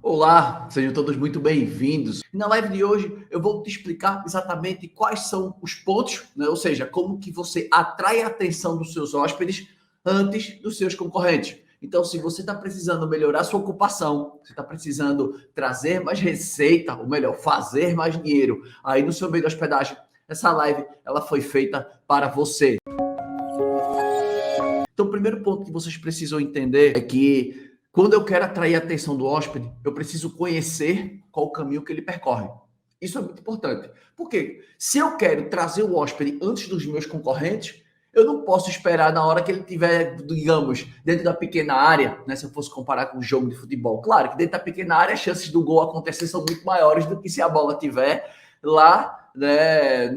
Olá, sejam todos muito bem-vindos. Na live de hoje eu vou te explicar exatamente quais são os pontos, né? Ou seja, como que você atrai a atenção dos seus hóspedes antes dos seus concorrentes. Então, se você está precisando melhorar sua ocupação, você está precisando trazer mais receita, ou melhor, fazer mais dinheiro aí no seu meio de hospedagem, essa live ela foi feita para você. Então, o primeiro ponto que vocês precisam entender é que quando eu quero atrair a atenção do hóspede, eu preciso conhecer qual o caminho que ele percorre. Isso é muito importante. Por quê? Se eu quero trazer o hóspede antes dos meus concorrentes, eu não posso esperar na hora que ele estiver, digamos, dentro da pequena área, né? Se eu fosse comparar com um jogo de futebol. Claro que dentro da pequena área as chances do gol acontecer são muito maiores do que se a bola estiver lá, né,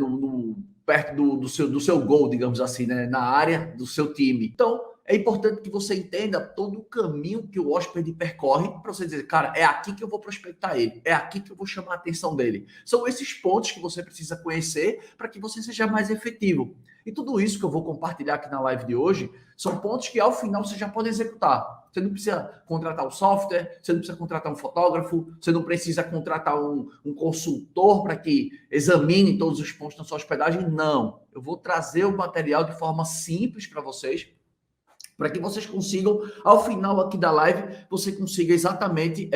perto do seu gol, digamos assim, né, na área do seu time. Então, é importante que você entenda todo o caminho que o hóspede percorre para você dizer, cara, é aqui que eu vou prospectar ele, é aqui que eu vou chamar a atenção dele. São esses pontos que você precisa conhecer para que você seja mais efetivo. E tudo isso que eu vou compartilhar aqui na live de hoje são pontos que ao final você já pode executar. Você não precisa contratar um software, você não precisa contratar um fotógrafo, você não precisa contratar um consultor para que examine todos os pontos da sua hospedagem. Não. Eu vou trazer o material de forma simples para vocês, para que vocês consigam, ao final aqui da live, você consiga exatamente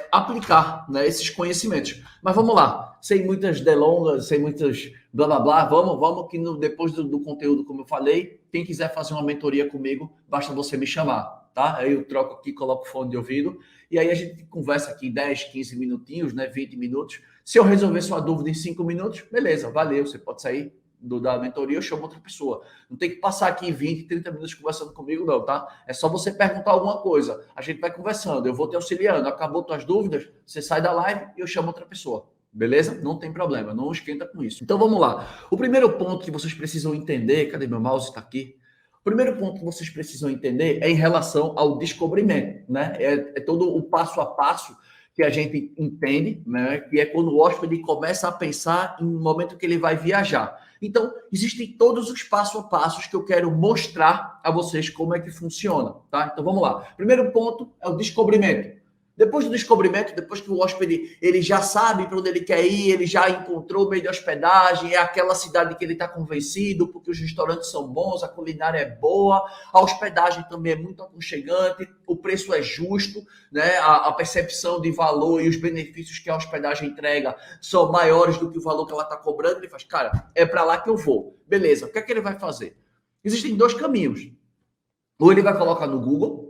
aplicar, né, esses conhecimentos. Mas vamos lá, sem muitas delongas, sem muitas blá blá blá, vamos que depois do conteúdo, como eu falei, quem quiser fazer uma mentoria comigo, basta você me chamar, tá? Aí eu troco aqui, coloco o fone de ouvido, e aí a gente conversa aqui 10, 15 minutinhos, né, 20 minutos. Se eu resolver sua dúvida em 5 minutos, beleza, valeu, você pode sair da mentoria, eu chamo outra pessoa. Não tem que passar aqui 20, 30 minutos conversando comigo, não, tá? É só você perguntar alguma coisa. A gente vai conversando, eu vou te auxiliando. Acabou tuas dúvidas, você sai da live e eu chamo outra pessoa. Beleza? Não tem problema, não esquenta com isso. Então vamos lá. O primeiro ponto que vocês precisam entender, cadê meu mouse? Está aqui. O primeiro ponto que vocês precisam entender é em relação ao descobrimento, né? É todo o passo a passo que a gente entende, né? Que é quando o hóspede começa a pensar no momento que ele vai viajar. Então, existem todos os passo a passos que eu quero mostrar a vocês como é que funciona, tá? Então, vamos lá. Primeiro ponto é o descobrimento. Depois do descobrimento, depois que o hóspede ele já sabe para onde ele quer ir, ele já encontrou o meio de hospedagem, é aquela cidade que ele está convencido, porque os restaurantes são bons, a culinária é boa, a hospedagem também é muito aconchegante, o preço é justo, né? A percepção de valor e os benefícios que a hospedagem entrega são maiores do que o valor que ela está cobrando. Ele faz, cara, é para lá que eu vou. Beleza, o que é que ele vai fazer? Existem dois caminhos. Ou ele vai colocar no Google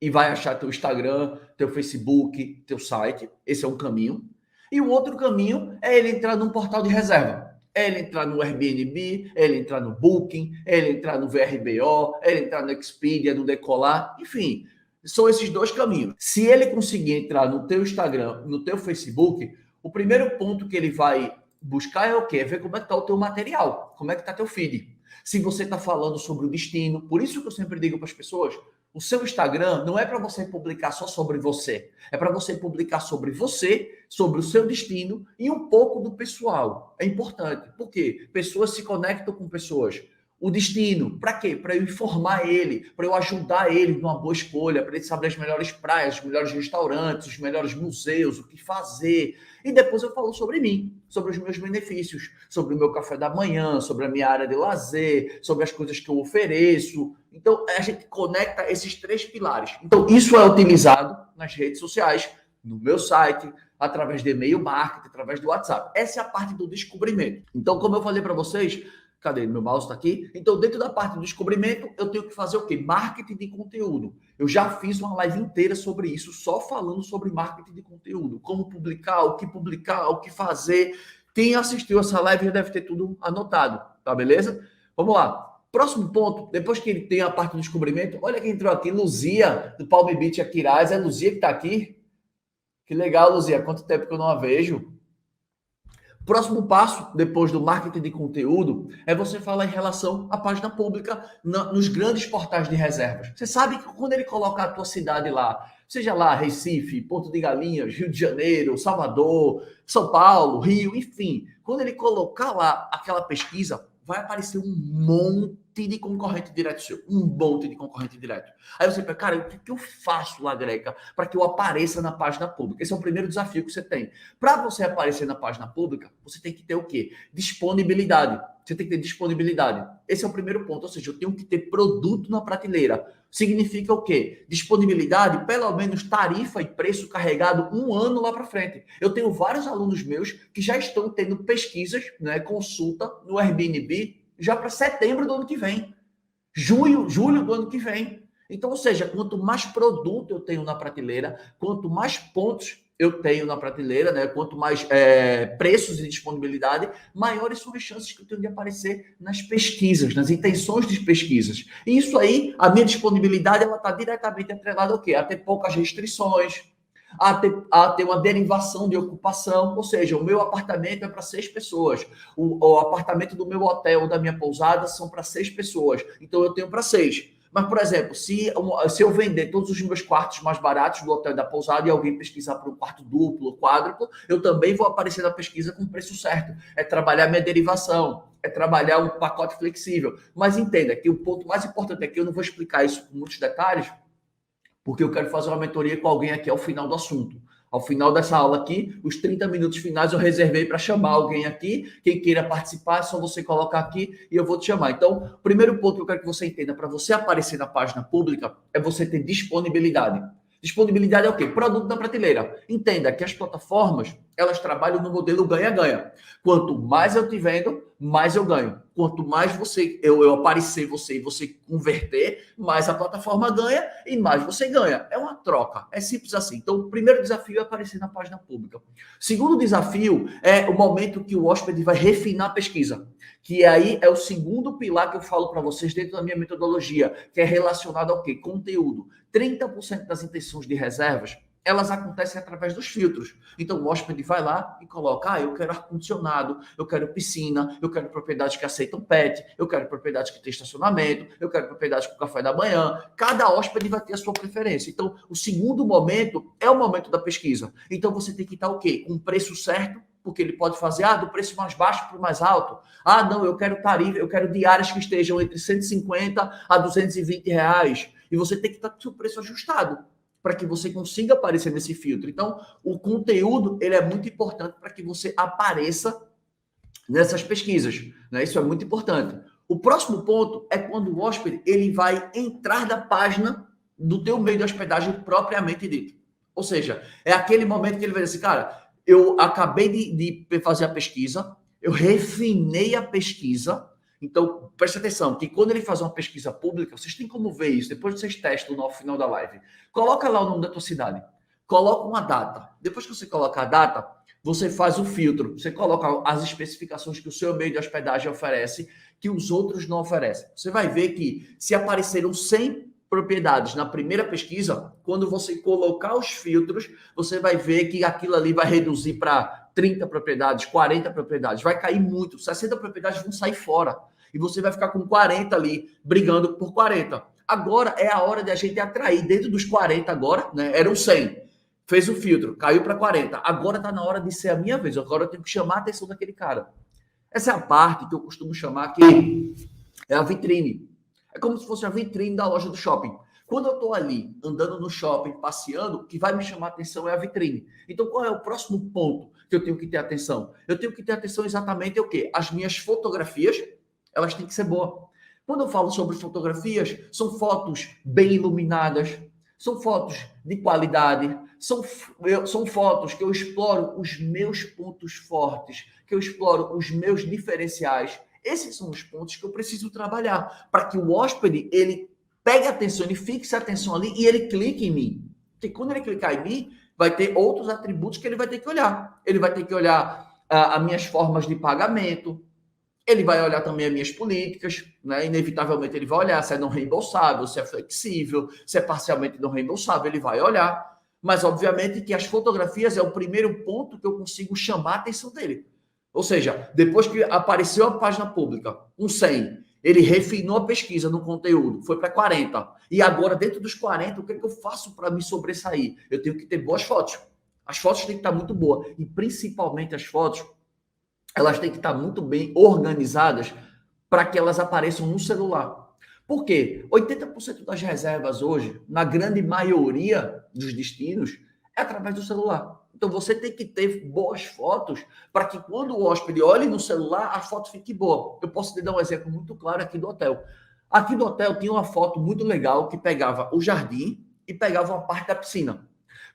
e vai achar teu Instagram, teu Facebook, teu site. Esse é um caminho. E o outro caminho é ele entrar num portal de reserva. É ele entrar no Airbnb, é ele entrar no Booking, é ele entrar no VRBO, é ele entrar no Expedia, no Decolar, enfim. São esses dois caminhos. Se ele conseguir entrar no teu Instagram, no teu Facebook, o primeiro ponto que ele vai buscar é o quê? É ver como é que está o teu material, como é que está teu feed. Se você está falando sobre o destino, por isso que eu sempre digo para as pessoas, o seu Instagram não é para você publicar só sobre você. É para você publicar sobre você, sobre o seu destino e um pouco do pessoal. É importante. Por quê? Pessoas se conectam com pessoas. O destino, para quê? Para eu informar ele, para eu ajudar ele numa boa escolha, para ele saber as melhores praias, os melhores restaurantes, os melhores museus, o que fazer. E depois eu falo sobre mim, sobre os meus benefícios, sobre o meu café da manhã, sobre a minha área de lazer, sobre as coisas que eu ofereço. Então, a gente conecta esses três pilares. Então, isso é utilizado nas redes sociais, no meu site, através de e-mail marketing, através do WhatsApp. Essa é a parte do descobrimento. Então, como eu falei para vocês, cadê? Meu mouse está aqui. Então, dentro da parte do descobrimento, eu tenho que fazer o quê? Marketing de conteúdo. Eu já fiz uma live inteira sobre isso, só falando sobre marketing de conteúdo. Como publicar, o que fazer. Quem assistiu essa live já deve ter tudo anotado, tá beleza? Vamos lá. Próximo ponto, depois que ele tem a parte do descobrimento, olha quem entrou aqui, Luzia, do Palm Beach Aquiraz. É Luzia que está aqui? Que legal, Luzia. Quanto tempo que eu não a vejo. Próximo passo, depois do marketing de conteúdo, é você falar em relação à página pública nos grandes portais de reservas. Você sabe que quando ele colocar a tua cidade lá, seja lá Recife, Porto de Galinhas, Rio de Janeiro, Salvador, São Paulo, Rio, enfim, quando ele colocar lá aquela pesquisa, vai aparecer um monte de concorrente direto seu. Um monte de concorrente direto. Aí você pensa, cara, o que eu faço lá, Greca, para que eu apareça na página pública? Esse é o primeiro desafio que você tem. Para você aparecer na página pública, você tem que ter o quê? Disponibilidade. Você tem que ter disponibilidade. Esse é o primeiro ponto. Ou seja, eu tenho que ter produto na prateleira. Significa o quê? Disponibilidade, pelo menos tarifa e preço carregado um ano lá para frente. Eu tenho vários alunos meus que já estão tendo pesquisas, né, consulta no Airbnb já para setembro do ano que vem. Julho do ano que vem. Então, ou seja, quanto mais produto eu tenho na prateleira, quanto mais pontos eu tenho na prateleira, né? Quanto mais preços e disponibilidade, maiores são as chances que eu tenho de aparecer nas pesquisas, nas intenções de pesquisas. E isso aí, a minha disponibilidade, ela está diretamente atrelada ao quê? A ter poucas restrições, a ter uma derivação de ocupação, ou seja, o meu apartamento é para 6 pessoas, o apartamento do meu hotel ou da minha pousada são para 6 pessoas, então eu tenho para 6. Mas, por exemplo, se eu vender todos os meus quartos mais baratos do hotel e da pousada e alguém pesquisar por um quarto duplo, quádruplo, eu também vou aparecer na pesquisa com o preço certo. É trabalhar minha derivação, é trabalhar um pacote flexível. Mas entenda que o ponto mais importante é que eu não vou explicar isso com muitos detalhes, porque eu quero fazer uma mentoria com alguém aqui ao final do assunto. Ao final dessa aula aqui, os 30 minutos finais eu reservei para chamar alguém aqui. Quem queira participar, é só você colocar aqui e eu vou te chamar. Então, o primeiro ponto que eu quero que você entenda para você aparecer na página pública é você ter disponibilidade. Disponibilidade é o quê? Produto na prateleira. Entenda que as plataformas, elas trabalham no modelo ganha-ganha. Quanto mais eu te vendo, mais eu ganho. Quanto mais eu aparecer você e você converter, mais a plataforma ganha e mais você ganha. É uma troca. É simples assim. Então, o primeiro desafio é aparecer na página pública. Segundo desafio é o momento que o hóspede vai refinar a pesquisa, que aí é o segundo pilar que eu falo para vocês dentro da minha metodologia, que é relacionado ao quê? Conteúdo. 30% das intenções de reservas, elas acontecem através dos filtros. Então, o hóspede vai lá e coloca, eu quero ar-condicionado, eu quero piscina, eu quero propriedades que aceitam pet, eu quero propriedades que têm estacionamento, eu quero propriedades com café da manhã. Cada hóspede vai ter a sua preferência. Então, o segundo momento é o momento da pesquisa. Então, você tem que estar o quê? Com o preço certo, porque ele pode fazer, do preço mais baixo para o mais alto. Não, eu quero tarifa, eu quero diárias que estejam entre 150 a 220 reais. E você tem que estar com o seu preço ajustado para que você consiga aparecer nesse filtro. Então, o conteúdo, ele é muito importante para que você apareça nessas pesquisas, né? Isso é muito importante. O próximo ponto é quando o hóspede, ele vai entrar da página do teu meio de hospedagem propriamente dito. Ou seja, é aquele momento que ele vai dizer assim, cara, eu acabei de fazer a pesquisa, eu refinei a pesquisa. Então, preste atenção, que quando ele faz uma pesquisa pública, vocês têm como ver isso, depois vocês testam no final da live. Coloca lá o nome da tua cidade, coloca uma data. Depois que você coloca a data, você faz o filtro, você coloca as especificações que o seu meio de hospedagem oferece, que os outros não oferecem. Você vai ver que se apareceram 100 propriedades na primeira pesquisa, quando você colocar os filtros, você vai ver que aquilo ali vai reduzir para 30 propriedades, 40 propriedades, vai cair muito, 60 propriedades vão sair fora, e você vai ficar com 40 ali, brigando por 40. Agora é a hora de a gente atrair, dentro dos 40 agora, né, eram 100, fez o filtro, caiu para 40, agora está na hora de ser a minha vez, agora eu tenho que chamar a atenção daquele cara. Essa é a parte que eu costumo chamar que é a vitrine. É como se fosse a vitrine da loja do shopping. Quando eu estou ali, andando no shopping, passeando, o que vai me chamar a atenção é a vitrine. Então, qual é o próximo ponto que eu tenho que ter atenção? Eu tenho que ter atenção exatamente o quê? As minhas fotografias, elas têm que ser boas. Quando eu falo sobre fotografias, são fotos bem iluminadas, são fotos de qualidade, são fotos que eu exploro os meus pontos fortes, que eu exploro os meus diferenciais. Esses são os pontos que eu preciso trabalhar para que o hóspede, ele pegue a atenção, ele fixe a atenção ali e ele clique em mim. Porque quando ele clicar em mim, vai ter outros atributos que ele vai ter que olhar. Ele vai ter que olhar as minhas formas de pagamento, ele vai olhar também as minhas políticas, né? Inevitavelmente ele vai olhar se é não reembolsável, se é flexível, se é parcialmente não reembolsável, ele vai olhar. Mas, obviamente, que as fotografias é o primeiro ponto que eu consigo chamar a atenção dele. Ou seja, depois que apareceu a página pública, um 100, ele refinou a pesquisa no conteúdo, foi para 40. E agora, dentro dos 40, o que é que eu faço para me sobressair? Eu tenho que ter boas fotos. As fotos têm que estar muito boas. E, principalmente, as fotos, elas têm que estar muito bem organizadas para que elas apareçam no celular. Por quê? 80% das reservas hoje, na grande maioria dos destinos, é através do celular. Então você tem que ter boas fotos para que quando o hóspede olhe no celular, a foto fique boa. Eu posso te dar um exemplo muito claro aqui do hotel. Aqui do hotel tinha uma foto muito legal que pegava o jardim e pegava uma parte da piscina.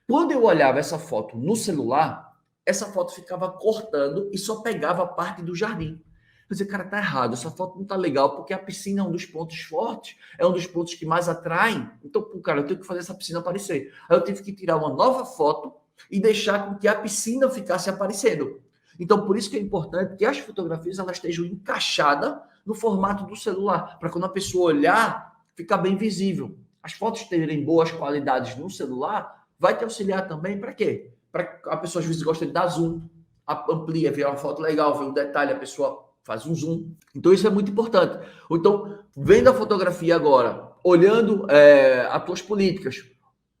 Quando eu olhava essa foto no celular, essa foto ficava cortando e só pegava a parte do jardim. Eu dizia, cara, tá errado, essa foto não tá legal, porque a piscina é um dos pontos fortes, é um dos pontos que mais atraem. Então, cara, eu tenho que fazer essa piscina aparecer. Aí eu tive que tirar uma nova foto e deixar com que a piscina ficasse aparecendo. Então, por isso que é importante que as fotografias elas estejam encaixadas no formato do celular, para quando a pessoa olhar, ficar bem visível. As fotos terem boas qualidades no celular vai te auxiliar também para quê? Para a pessoa às vezes gosta de dar zoom, amplia, vê uma foto legal, vê um detalhe, a pessoa faz um zoom. Então isso é muito importante. Ou então, vendo a fotografia agora, olhando as tuas políticas,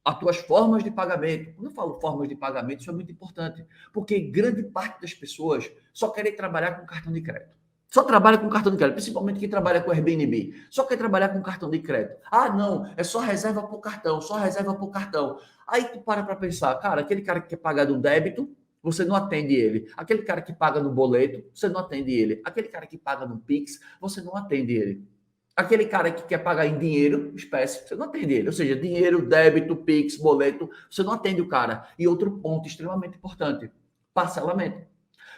as tuas formas de pagamento. Quando eu falo formas de pagamento, isso é muito importante, porque grande parte das pessoas só querem trabalhar com cartão de crédito. Só trabalha com cartão de crédito, principalmente quem trabalha com Airbnb. Só quer trabalhar com cartão de crédito. Ah, não, é só reserva por cartão, só reserva por cartão. Aí tu para pensar, cara, aquele cara que quer pagar no débito, você não atende ele. Aquele cara que paga no boleto, você não atende ele. Aquele cara que paga no Pix, você não atende ele. Aquele cara que quer pagar em dinheiro, espécie, você não atende ele. Ou seja, dinheiro, débito, Pix, boleto, você não atende o cara. E outro ponto extremamente importante, parcelamento.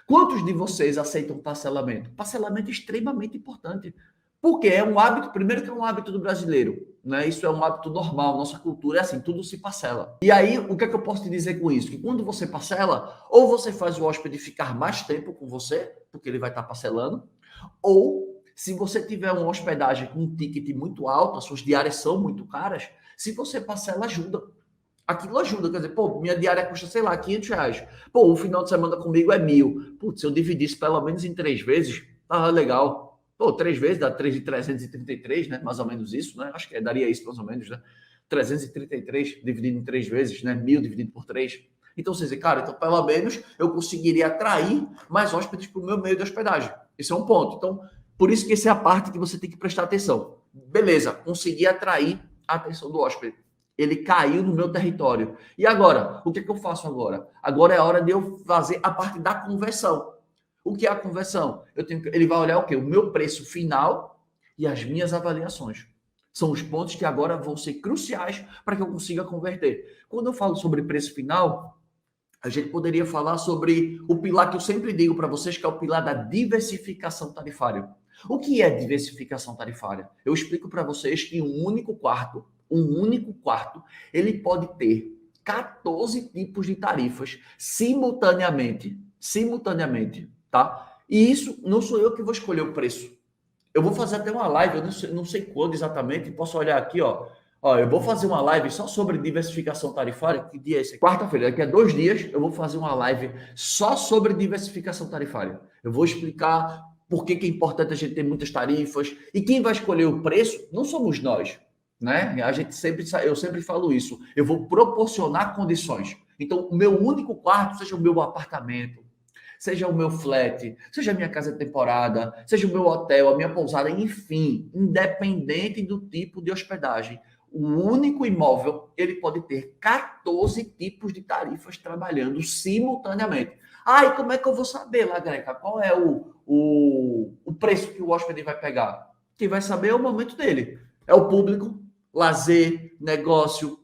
Quantos de vocês aceitam parcelamento? Parcelamento é extremamente importante. Porque é um hábito, primeiro que é um hábito do brasileiro, né? Isso é um hábito normal, nossa cultura é assim, tudo se parcela. E aí, o que é que eu posso te dizer com isso? Que quando você parcela, ou você faz o hóspede ficar mais tempo com você, porque ele vai estar parcelando, ou se você tiver uma hospedagem com um ticket muito alto, as suas diárias são muito caras, se você parcela, ajuda. Aquilo ajuda, quer dizer, pô, minha diária custa, sei lá, R$ 500. Pô, o final de semana comigo é 1.000. Putz, se eu dividisse pelo menos em 3 vezes, tá legal. Pô, 3 vezes dá 3.333, né? Mais ou menos isso, né? Acho que daria isso mais ou menos, né? 333 dividido em 3 vezes, né? 1.000 dividido por 3. Então, você diz, cara, então pelo menos eu conseguiria atrair mais hóspedes para o meu meio de hospedagem. Esse é um ponto. Então, por isso que essa é a parte que você tem que prestar atenção. Beleza, conseguir atrair a atenção do hóspede. Ele caiu no meu território. E agora? O que é que eu faço agora? Agora é a hora de eu fazer a parte da conversão. O que é a conversão? Ele vai olhar o quê? O meu preço final e as minhas avaliações. São os pontos que agora vão ser cruciais para que eu consiga converter. Quando eu falo sobre preço final, a gente poderia falar sobre o pilar que eu sempre digo para vocês, que é o pilar da diversificação tarifária. O que é diversificação tarifária? Eu explico para vocês que um único quarto, ele pode ter 14 tipos de tarifas simultaneamente, tá? E isso não sou eu que vou escolher o preço. Eu vou fazer até uma live, eu não sei quando exatamente, posso olhar aqui, ó. Ó, eu vou fazer uma live só sobre diversificação tarifária. Que dia é esse? Quarta-feira, daqui a 2 dias, eu vou fazer uma live só sobre diversificação tarifária. Eu vou explicar por que é importante a gente ter muitas tarifas. E quem vai escolher o preço não somos nós, né? Eu sempre falo isso. Eu vou proporcionar condições. Então, o meu único quarto, seja o meu apartamento, seja o meu flat, seja a minha casa de temporada, seja o meu hotel, a minha pousada, enfim, independente do tipo de hospedagem, o único imóvel, ele pode ter 14 tipos de tarifas trabalhando simultaneamente. Ah, e como é que eu vou saber, Lagreca, qual é o preço que o hóspede vai pegar? Quem vai saber é o momento dele. É o público, lazer, negócio,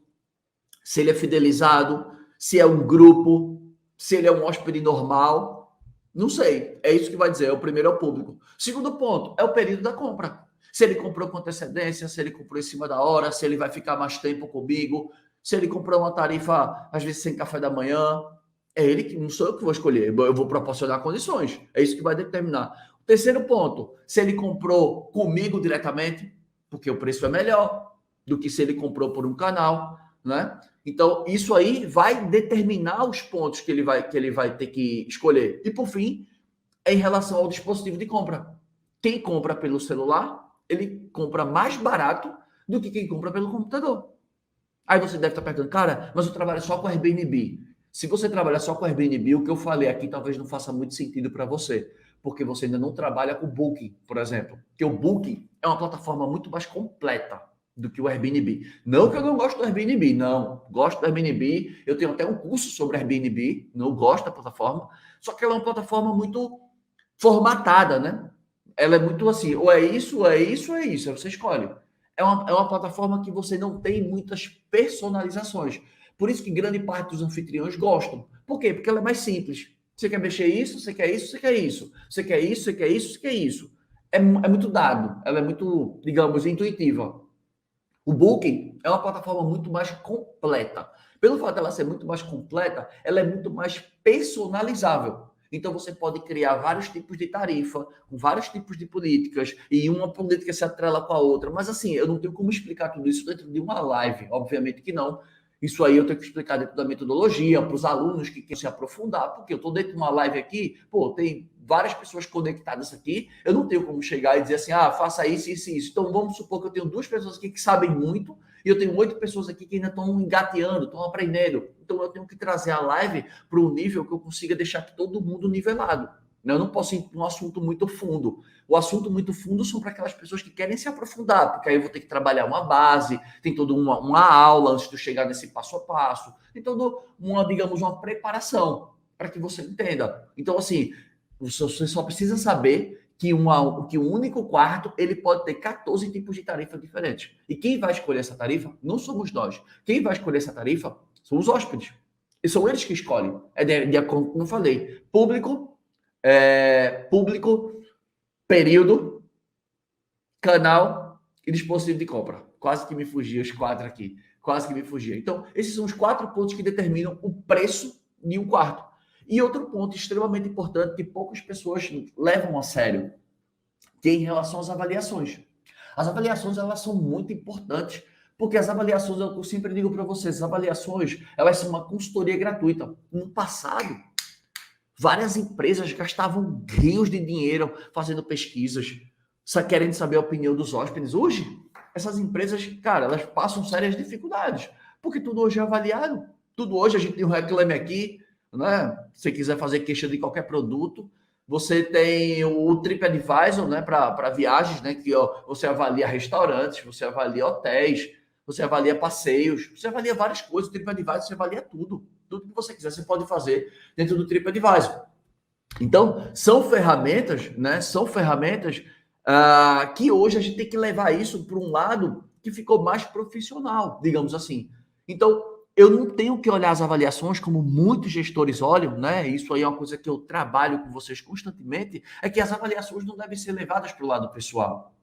se ele é fidelizado, se é um grupo, se ele é um hóspede normal. Não sei. É isso que vai dizer. O primeiro é o público. Segundo ponto é o período da compra. Se ele comprou com antecedência, se ele comprou em cima da hora, se ele vai ficar mais tempo comigo, se ele comprou uma tarifa, às vezes, sem café da manhã. É ele que, não sou eu que vou escolher. Eu vou proporcionar condições. É isso que vai determinar. O terceiro ponto, se ele comprou comigo diretamente, porque o preço é melhor do que se ele comprou por um canal, né? Então, isso aí vai determinar os pontos que ele vai ter que escolher. E, por fim, é em relação ao dispositivo de compra. Quem compra pelo celular, ele compra mais barato do que quem compra pelo computador. Aí você deve estar perguntando, cara, mas eu trabalho só com Airbnb. Se você trabalha só com Airbnb, o que eu falei aqui talvez não faça muito sentido para você. porque você ainda não trabalha com o Booking, por exemplo. Porque o Booking é uma plataforma muito mais completa do que o Airbnb. Não que eu não gosto do Airbnb, não. Gosto do Airbnb, eu tenho até um curso sobre Airbnb, não gosto da plataforma, só que ela é uma plataforma muito formatada, né? Ela é muito assim, ou é isso, ou é isso, ou é isso, aí você escolhe. É uma plataforma que você não tem muitas personalizações. Por isso que grande parte dos anfitriões gostam. Por quê? Porque ela é mais simples. Você quer mexer isso, você quer isso, você quer isso. Você quer isso, você quer isso, você quer isso. É muito dado, ela é muito, digamos, intuitiva. O Booking é uma plataforma muito mais completa. Pelo fato dela ser muito mais completa, ela é muito mais personalizável. Então você pode criar vários tipos de tarifa, com vários tipos de políticas, e uma política se atrela com a outra. Mas assim, eu não tenho como explicar tudo isso dentro de uma live, obviamente que não. Isso aí eu tenho que explicar dentro da metodologia, para os alunos que querem se aprofundar, porque eu estou dentro de uma live aqui, pô, tem várias pessoas conectadas aqui, eu não tenho como chegar e dizer assim, faça isso, isso e isso. Então vamos supor que eu tenho 2 pessoas aqui que sabem muito, e eu tenho 8 pessoas aqui que ainda estão engateando, estão aprendendo. Então eu tenho que trazer a live para um nível que eu consiga deixar todo mundo nivelado. Eu não posso ir para um assunto muito fundo. O assunto muito fundo são para aquelas pessoas que querem se aprofundar, porque aí eu vou ter que trabalhar uma base, tem toda uma aula antes de eu chegar nesse passo a passo, tem toda digamos, uma preparação para que você entenda. Então, assim, você só precisa saber que um único quarto ele pode ter 14 tipos de tarifa diferentes. E quem vai escolher essa tarifa não somos nós. Quem vai escolher essa tarifa são os hóspedes. E são eles que escolhem. É de acordo com eu falei. Público, período, canal e dispositivo de compra. Quase que me fugia os 4 aqui. Quase que me fugia. Então, esses são os 4 pontos que determinam o preço de um quarto. E outro ponto extremamente importante que poucas pessoas levam a sério, que é em relação às avaliações. As avaliações, elas são muito importantes, porque as avaliações, eu sempre digo para vocês, as avaliações, elas são uma consultoria gratuita. No passado, várias empresas gastavam rios de dinheiro fazendo pesquisas, só querendo saber a opinião dos hóspedes. Hoje, essas empresas, cara, elas passam sérias dificuldades, porque tudo hoje é avaliado. Tudo hoje, a gente tem um Reclame Aqui, né? Se você quiser fazer queixa de qualquer produto, você tem o TripAdvisor, né, para viagens, né, que você avalia restaurantes, você avalia hotéis, você avalia passeios, você avalia várias coisas. O TripAdvisor você avalia tudo que você quiser, você pode fazer dentro do TripAdvisor. Então, são ferramentas, né? São ferramentas que hoje a gente tem que levar isso para um lado que ficou mais profissional, digamos assim. Então, eu não tenho que olhar as avaliações como muitos gestores olham, né? Isso aí é uma coisa que eu trabalho com vocês constantemente, é que as avaliações não devem ser levadas para o lado pessoal.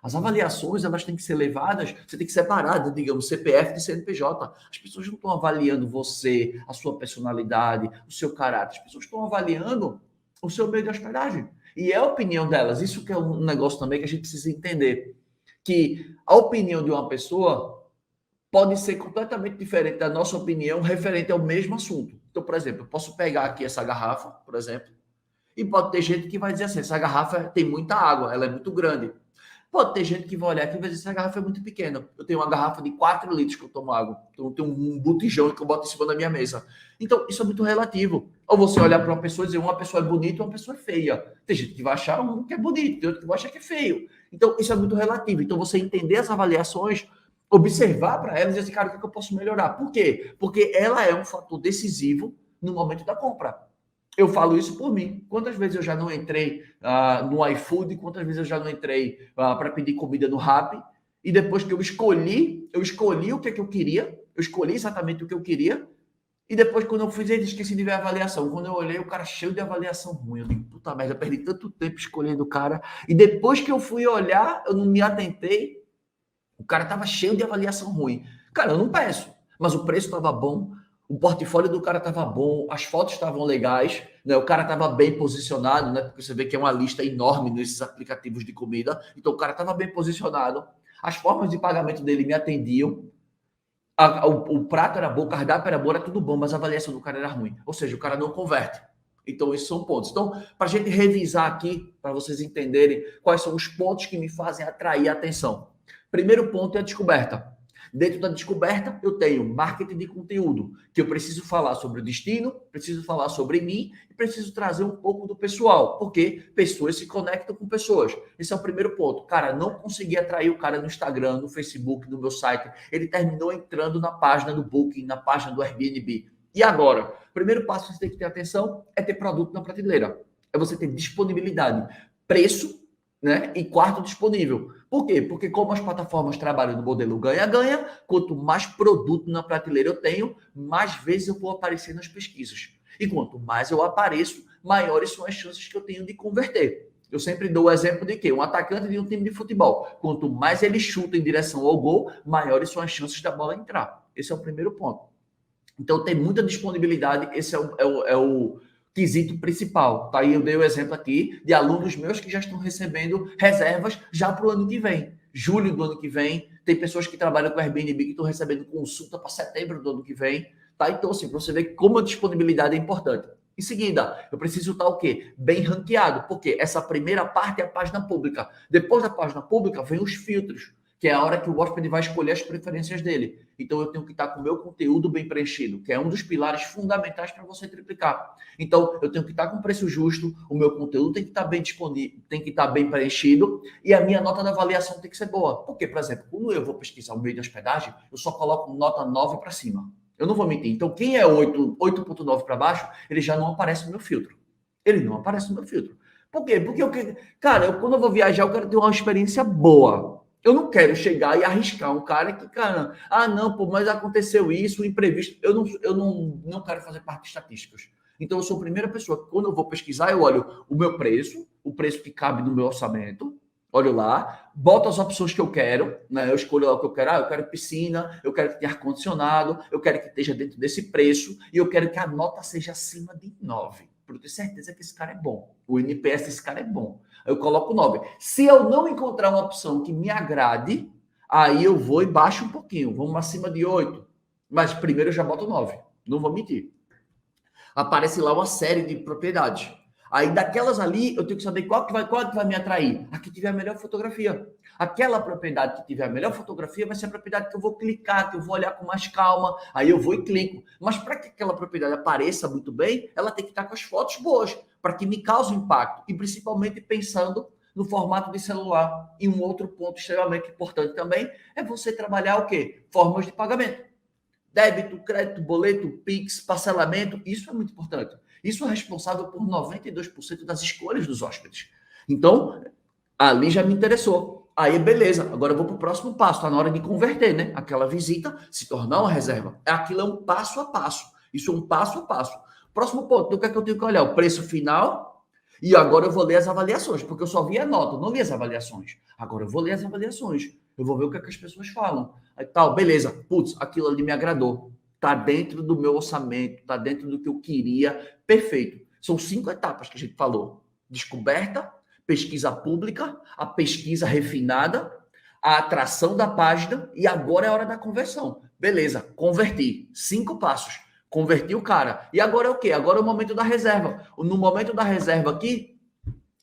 As avaliações, elas têm que ser levadas, você tem que separar, digamos, CPF de CNPJ. As pessoas não estão avaliando você, a sua personalidade, o seu caráter. As pessoas estão avaliando o seu meio de hospedagem. E é a opinião delas. Isso que é um negócio também que a gente precisa entender. Que a opinião de uma pessoa pode ser completamente diferente da nossa opinião referente ao mesmo assunto. Então, por exemplo, eu posso pegar aqui essa garrafa, por exemplo, e pode ter gente que vai dizer assim, essa garrafa tem muita água, ela é muito grande. Pode ter gente que vai olhar aqui e vai dizer, essa garrafa é muito pequena. Eu tenho uma garrafa de 4 litros que eu tomo água. Então, eu tenho um botijão que eu boto em cima da minha mesa. Então, isso é muito relativo. Ou você olhar para uma pessoa e dizer, uma pessoa é bonita, uma pessoa é feia. Tem gente que vai achar um que é bonito, tem outro que vai achar que é feio. Então, isso é muito relativo. Então, você entender as avaliações, observar para elas e dizer assim, cara, o que eu posso melhorar? Por quê? Porque ela é um fator decisivo no momento da compra. Eu falo isso por mim. Quantas vezes eu já não entrei no iFood, quantas vezes eu já não entrei para pedir comida no Rappi, e depois que eu escolhi o que é que eu queria, eu escolhi exatamente o que eu queria, e depois quando eu fiz, eu esqueci de ver a avaliação. Quando eu olhei, o cara cheio de avaliação ruim. Eu digo, puta merda, eu perdi tanto tempo escolhendo o cara, e depois que eu fui olhar, eu não me atentei, o cara tava cheio de avaliação ruim. Cara, eu não peço, mas o preço tava bom, o portfólio do cara estava bom, as fotos estavam legais, né? O cara estava bem posicionado, né? Porque você vê que é uma lista enorme nesses aplicativos de comida. Então, o cara estava bem posicionado, as formas de pagamento dele me atendiam, o prato era bom, o cardápio era bom, era tudo bom, mas a avaliação do cara era ruim. Ou seja, o cara não converte. Então, esses são pontos. Então, para a gente revisar aqui, para vocês entenderem quais são os pontos que me fazem atrair a atenção. Primeiro ponto é a descoberta. Dentro da descoberta, eu tenho marketing de conteúdo, que eu preciso falar sobre o destino, preciso falar sobre mim e preciso trazer um pouco do pessoal, porque pessoas se conectam com pessoas. Esse é o primeiro ponto. Cara, não consegui atrair o cara no Instagram, no Facebook, no meu site. Ele terminou entrando na página do Booking, na página do Airbnb. E agora? O primeiro passo que você tem que ter atenção é ter produto na prateleira. É você ter disponibilidade, preço, né? E quarto disponível. Por quê? Porque como as plataformas trabalham no modelo ganha-ganha, quanto mais produto na prateleira eu tenho, mais vezes eu vou aparecer nas pesquisas. E quanto mais eu apareço, maiores são as chances que eu tenho de converter. Eu sempre dou o exemplo de que um atacante de um time de futebol, quanto mais ele chuta em direção ao gol, maiores são as chances da bola entrar. Esse é o primeiro ponto. Então tem muita disponibilidade, esse é o quesito principal. Tá aí, eu dei o exemplo aqui de alunos meus que já estão recebendo reservas já para o ano que vem. Julho do ano que vem, tem pessoas que trabalham com Airbnb que estão recebendo consulta para setembro do ano que vem. Tá? Então, assim, para você ver como a disponibilidade é importante. Em seguida, eu preciso estar o quê? Bem ranqueado, porque essa primeira parte é a página pública. Depois da página pública, vem os filtros, que é a hora que o hóspede vai escolher as preferências dele. Então, eu tenho que estar com o meu conteúdo bem preenchido, que é um dos pilares fundamentais para você triplicar. Então, eu tenho que estar com preço justo, o meu conteúdo tem que estar bem disponível, tem que estar bem preenchido, e a minha nota de avaliação tem que ser boa. Porque, por exemplo, quando eu vou pesquisar o meio de hospedagem, eu só coloco nota 9 para cima. Eu não vou mentir. Então, quem é 8.9 para baixo, ele já não aparece no meu filtro. Ele não aparece no meu filtro. Por quê? Porque, quando eu vou viajar, eu quero ter uma experiência boa. Eu não quero chegar e arriscar um cara que, cara, não, pô, mas aconteceu isso, um imprevisto. Eu não quero fazer parte de estatísticas. Então, eu sou a primeira pessoa que, quando eu vou pesquisar, eu olho o meu preço, o preço que cabe no meu orçamento, olho lá, boto as opções que eu quero, né? Eu escolho lá o que eu quero. Eu quero piscina, eu quero que tenha ar-condicionado, eu quero que esteja dentro desse preço e eu quero que a nota seja acima de 9. Para eu ter certeza que esse cara é bom. O NPS desse cara é bom. Eu coloco 9. Se eu não encontrar uma opção que me agrade, aí eu vou e baixo um pouquinho. Vamos acima de 8. Mas primeiro eu já boto 9. Não vou mentir. Aparece lá uma série de propriedades. Aí daquelas ali, eu tenho que saber qual que vai me atrair. A que tiver a melhor fotografia. Aquela propriedade que tiver a melhor fotografia vai ser a propriedade que eu vou clicar, que eu vou olhar com mais calma. Aí eu vou e clico. Mas para que aquela propriedade apareça muito bem, ela tem que estar com as fotos boas, para que me cause impacto. E principalmente pensando no formato de celular. E um outro ponto extremamente importante também é você trabalhar o quê? Formas de pagamento. Débito, crédito, boleto, Pix, parcelamento, isso é muito importante. Isso é responsável por 92% das escolhas dos hóspedes. Então, ali já me interessou. Aí, beleza, agora eu vou para o próximo passo. Está na hora de converter, né? Aquela visita se tornar uma reserva. Aquilo é um passo a passo. Isso é um passo a passo. Próximo ponto, o que é que eu tenho que olhar? O preço final. E agora eu vou ler as avaliações, porque eu só vi a nota, eu não li as avaliações. Agora eu vou ler as avaliações. Eu vou ver o que é que as pessoas falam. Aí tal, beleza. Putz, aquilo ali me agradou. Tá dentro do meu orçamento, tá dentro do que eu queria. Perfeito. São 5 etapas que a gente falou. Descoberta, pesquisa pública, a pesquisa refinada, a atração da página e agora é a hora da conversão. Beleza, converti. 5 passos. Converti o cara. E agora é o quê? Agora é o momento da reserva. No momento da reserva aqui,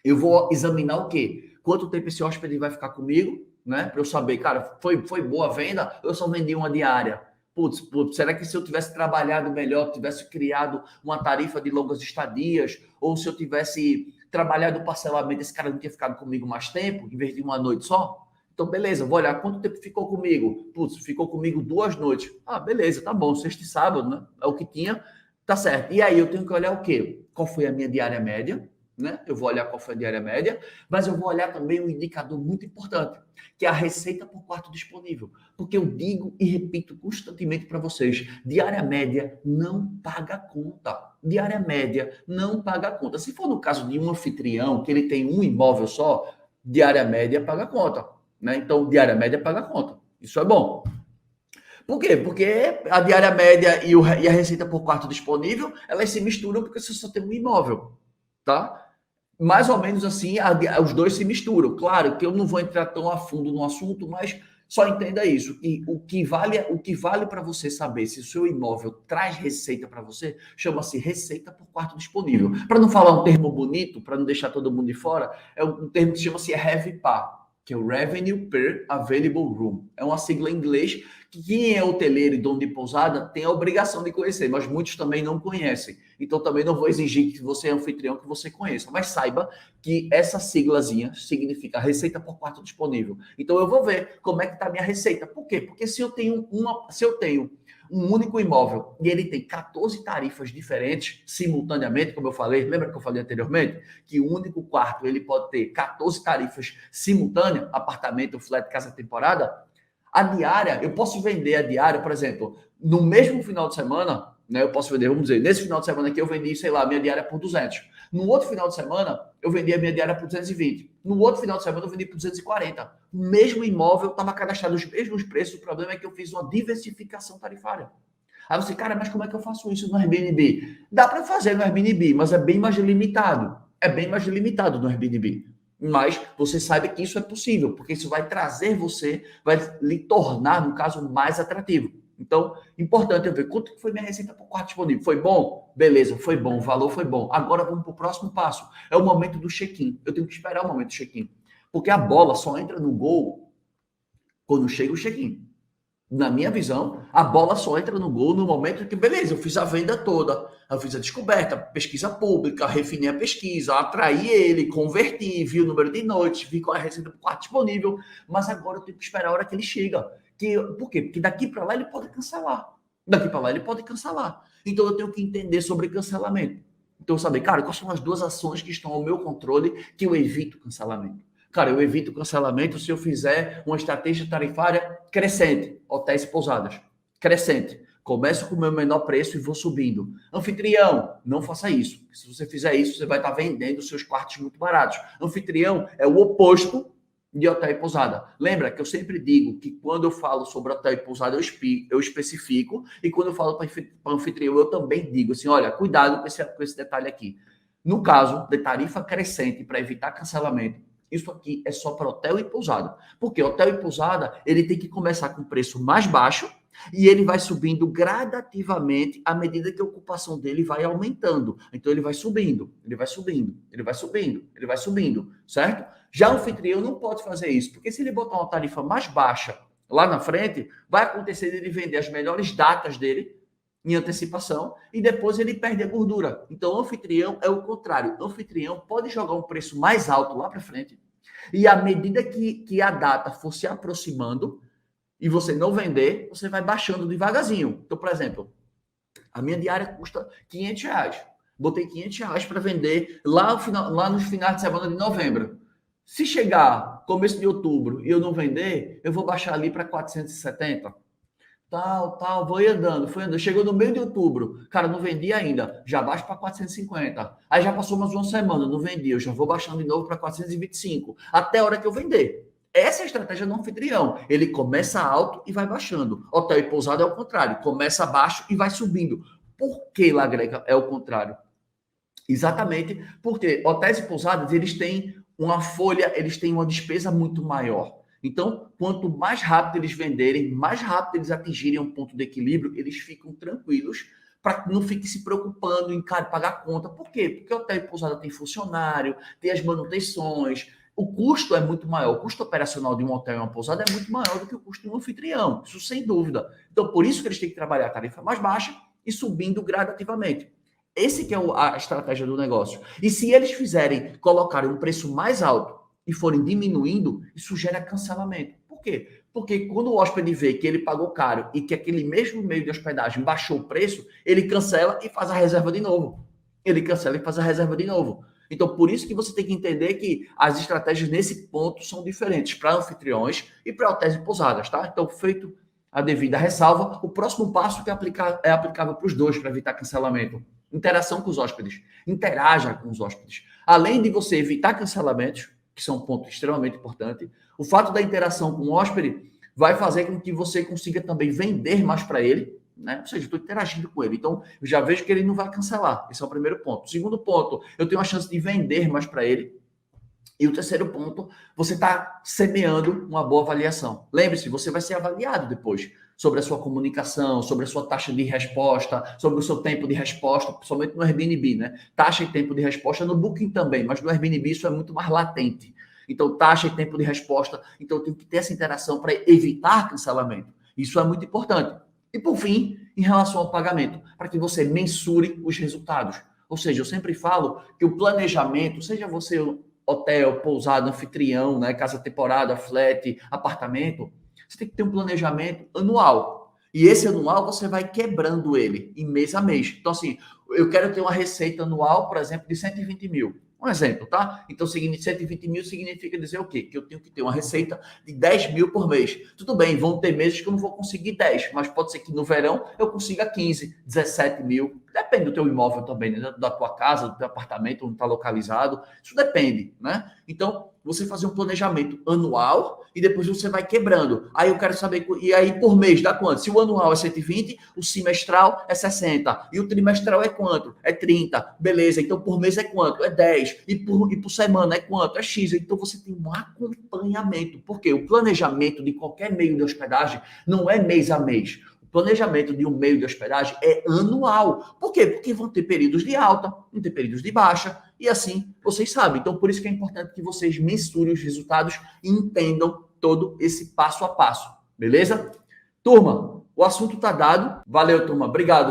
eu vou examinar o quê? Quanto tempo esse hóspede vai ficar comigo, né? Para eu saber, cara, foi boa a venda? Eu só vendi uma diária. Putz, será que se eu tivesse trabalhado melhor, tivesse criado uma tarifa de longas estadias, ou se eu tivesse trabalhado o parcelamento, esse cara não tinha ficado comigo mais tempo, em vez de uma noite só? Então, beleza, vou olhar quanto tempo ficou comigo. Putz, ficou comigo 2 noites. Ah, beleza, tá bom, sexta e sábado, né? É o que tinha, tá certo. E aí eu tenho que olhar o quê? Qual foi a minha diária média? Né? Eu vou olhar qual foi a diária média, mas eu vou olhar também um indicador muito importante, que é a receita por quarto disponível. Porque eu digo e repito constantemente para vocês, diária média não paga conta. Diária média não paga conta. Se for no caso de um anfitrião, que ele tem um imóvel só, diária média paga conta. Né? Então, diária média paga conta. Isso é bom. Por quê? Porque a diária média e a receita por quarto disponível, elas se misturam porque você só tem um imóvel. Tá? Mais ou menos assim, os dois se misturam. Claro que eu não vou entrar tão a fundo no assunto, mas só entenda isso. E o que vale para você saber se o seu imóvel traz receita para você, chama-se receita por quarto disponível. Para não falar um termo bonito, para não deixar todo mundo de fora, é um termo que chama-se RevPAR, que é o Revenue Per Available Room. É uma sigla em inglês quem é hoteleiro e dono de pousada tem a obrigação de conhecer, mas muitos também não conhecem. Então, também não vou exigir que você é anfitrião, que você conheça. Mas saiba que essa siglazinha significa receita por quarto disponível. Então, eu vou ver como é que está a minha receita. Por quê? Porque se eu tenho um único imóvel e ele tem 14 tarifas diferentes simultaneamente, como eu falei, lembra que eu falei anteriormente? Que o único quarto ele pode ter 14 tarifas simultâneas, apartamento, flat, casa temporada. A diária, eu posso vender a diária, por exemplo, no mesmo final de semana, né? Eu posso vender, vamos dizer, nesse final de semana aqui eu vendi, sei lá, minha diária por 200. No outro final de semana, eu vendi a minha diária por 220. No outro final de semana, eu vendi por 240. O mesmo imóvel estava cadastrado os mesmos preços. O problema é que eu fiz uma diversificação tarifária. Aí você, cara, mas como é que eu faço isso no Airbnb? Dá para fazer no Airbnb, mas é bem mais limitado. É bem mais limitado no Airbnb. Mas você sabe que isso é possível, porque isso vai trazer você, vai lhe tornar, no caso, mais atrativo. Então, importante eu ver quanto foi minha receita por quarto disponível. Foi bom? Beleza, foi bom, o valor foi bom. Agora vamos para o próximo passo. É o momento do check-in. Eu tenho que esperar o momento do check-in. Porque a bola só entra no gol quando chega o check-in. Na minha visão, a bola só entra no gol no momento que, beleza, eu fiz a venda toda, eu fiz a descoberta, pesquisa pública, refinei a pesquisa, atraí ele, converti, vi o número de noites, vi qual é a receita do quarto disponível, mas agora eu tenho que esperar a hora que ele chega. Por quê? Porque daqui para lá ele pode cancelar. Daqui para lá ele pode cancelar. Então eu tenho que entender sobre cancelamento. Então eu saber, cara, quais são as duas ações que estão ao meu controle que eu evito cancelamento. Cara, eu evito cancelamento se eu fizer uma estratégia tarifária crescente, hotéis e pousadas. Crescente. Começo com o meu menor preço e vou subindo. Anfitrião, não faça isso. Se você fizer isso, você vai estar vendendo seus quartos muito baratos. Anfitrião é o oposto de hotel e pousada. Lembra que eu sempre digo que quando eu falo sobre hotel e pousada, eu especifico, e quando eu falo para anfitrião, eu também digo assim, olha, cuidado com esse detalhe aqui. No caso de tarifa crescente para evitar cancelamento, isso aqui é só para hotel e pousada. Porque hotel e pousada, ele tem que começar com preço mais baixo e ele vai subindo gradativamente à medida que a ocupação dele vai aumentando. Então, ele vai subindo, ele vai subindo, ele vai subindo, ele vai subindo, certo? Já o anfitrião não pode fazer isso, porque se ele botar uma tarifa mais baixa lá na frente, vai acontecer ele vender as melhores datas dele em antecipação e depois ele perde a gordura. Então, o anfitrião é o contrário. O anfitrião pode jogar um preço mais alto lá para frente e à medida que a data for se aproximando e você não vender, você vai baixando devagarzinho. Então, por exemplo, a minha diária custa R$500. Botei R$500 para vender lá nos finais de semana de novembro. Se chegar começo de outubro e eu não vender, eu vou baixar ali para 470. Tal, vou andando, foi andando. Chegou no meio de outubro, cara, não vendi ainda, já baixo para 450. Aí já passou mais uma semana, não vendi, eu já vou baixando de novo para 425, até a hora que eu vender. Essa é a estratégia do anfitrião. Ele começa alto e vai baixando. Hotel e pousada é o contrário, começa baixo e vai subindo. Por que, Lagrega, é o contrário? Exatamente porque hotéis e pousadas, eles têm uma folha, eles têm uma despesa muito maior. Então, quanto mais rápido eles venderem, mais rápido eles atingirem um ponto de equilíbrio, eles ficam tranquilos para que não fiquem se preocupando em pagar conta. Por quê? Porque o hotel e pousada tem funcionário, tem as manutenções, o custo é muito maior. O custo operacional de um hotel e uma pousada é muito maior do que o custo de um anfitrião, isso sem dúvida. Então, por isso que eles têm que trabalhar a tarifa mais baixa e subindo gradativamente. Esse que é a estratégia do negócio. E se eles colocarem um preço mais alto e forem diminuindo, isso gera cancelamento. Por quê? Porque quando o hóspede vê que ele pagou caro e que aquele mesmo meio de hospedagem baixou o preço, ele cancela e faz a reserva de novo. Ele cancela e faz a reserva de novo. Então, por isso que você tem que entender que as estratégias nesse ponto são diferentes para anfitriões e para hotéis e pousadas, tá? Então, feito a devida ressalva, o próximo passo que é aplicável para os dois para evitar cancelamento. Interação com os hóspedes. Interaja com os hóspedes. Além de você evitar cancelamentos, que são um ponto extremamente importante, o fato da interação com o hóspede vai fazer com que você consiga também vender mais para ele, né? Ou seja, estou interagindo com ele. Então, eu já vejo que ele não vai cancelar. Esse é o primeiro ponto. O segundo ponto, eu tenho a chance de vender mais para ele. E o terceiro ponto, você está semeando uma boa avaliação. Lembre-se, você vai ser avaliado depois sobre a sua comunicação, sobre a sua taxa de resposta, sobre o seu tempo de resposta, principalmente no Airbnb, né? Taxa e tempo de resposta no Booking também, mas no Airbnb isso é muito mais latente. Então, taxa e tempo de resposta. Então, eu tenho que ter essa interação para evitar cancelamento. Isso é muito importante. E por fim, em relação ao pagamento, para que você mensure os resultados. Ou seja, eu sempre falo que o planejamento, seja você hotel, pousada, anfitrião, né, casa temporada, flat, apartamento, você tem que ter um planejamento anual. E esse anual você vai quebrando ele em mês a mês. Então, assim, eu quero ter uma receita anual, por exemplo, de 120 mil. Um exemplo, tá? Então, 120 mil significa dizer o quê? Que eu tenho que ter uma receita de 10 mil por mês. Tudo bem, vão ter meses que eu não vou conseguir 10, mas pode ser que no verão eu consiga 15, 17 mil. Depende do teu imóvel também, né? Da tua casa, do teu apartamento, onde está localizado. Isso depende, né? Então, você fazer um planejamento anual e depois você vai quebrando. Aí eu quero saber, e aí por mês dá quanto? Se o anual é 120, o semestral é 60. E o trimestral é quanto? É 30. Beleza, então por mês é quanto? É 10. E por semana é quanto? É X. Então você tem um acompanhamento. Porque o planejamento de qualquer meio de hospedagem não é mês a mês. O planejamento de um meio de hospedagem é anual. Por quê? Porque vão ter períodos de alta, vão ter períodos de baixa, e assim vocês sabem. Então, por isso que é importante que vocês mensurem os resultados e entendam todo esse passo a passo. Beleza? Turma, o assunto está dado. Valeu, turma. Obrigado.